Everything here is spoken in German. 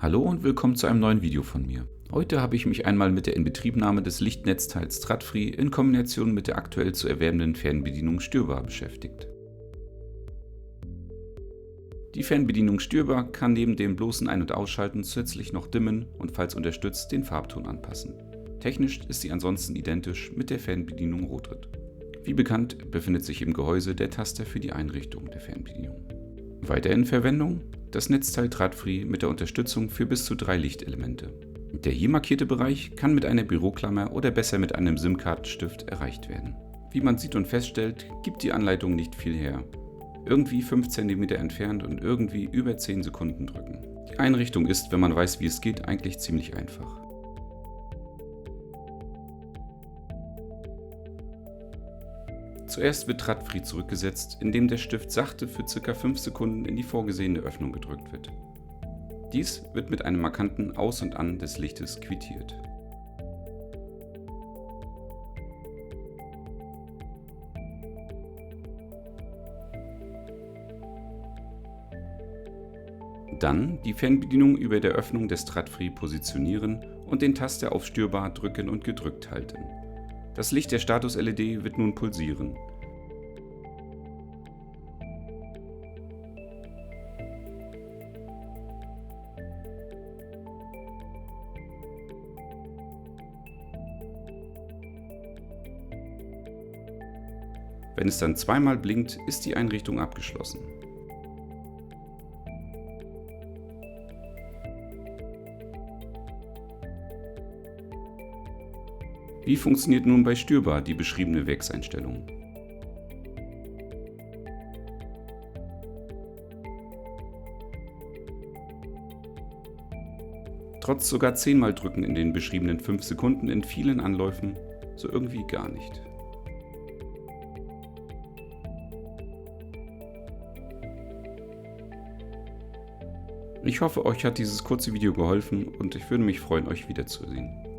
Hallo und willkommen zu einem neuen Video von mir. Heute habe ich mich einmal mit der Inbetriebnahme des Lichtnetzteils Strat-Free in Kombination mit der aktuell zu erwerbenden Fernbedienung störbar beschäftigt. Die Fernbedienung störbar kann neben dem bloßen Ein- und Ausschalten zusätzlich noch dimmen und falls unterstützt den Farbton anpassen. Technisch ist sie ansonsten identisch mit der Fernbedienung Rotrit. Wie bekannt befindet sich im Gehäuse der Taster für die Einrichtung der Fernbedienung. Weiter in Verwendung das Netzteil Strat-Free mit der Unterstützung für bis zu 3 Lichtelemente. Der hier markierte Bereich kann mit einer Büroklammer oder besser mit einem SIM-Kartenstift erreicht werden. Wie man sieht und feststellt, gibt die Anleitung nicht viel her. Irgendwie 5 cm entfernt und irgendwie über 10 Sekunden drücken. Die Einrichtung ist, wenn man weiß, wie es geht, eigentlich ziemlich einfach. Zuerst wird Strat-Free zurückgesetzt, indem der Stift sachte für ca. 5 Sekunden in die vorgesehene Öffnung gedrückt wird. Dies wird mit einem markanten Aus und An des Lichtes quittiert. Dann die Fernbedienung über der Öffnung des Strat-Free positionieren und den Taster auf Störbar drücken und gedrückt halten. Das Licht der Status-LED wird nun pulsieren. Wenn es dann zweimal blinkt, ist die Einrichtung abgeschlossen. Wie funktioniert nun bei Störbar die beschriebene Werkseinstellung? Trotz sogar 10-mal Drücken in den beschriebenen 5 Sekunden in vielen Anläufen, so irgendwie gar nicht. Ich hoffe, euch hat dieses kurze Video geholfen und ich würde mich freuen, euch wiederzusehen.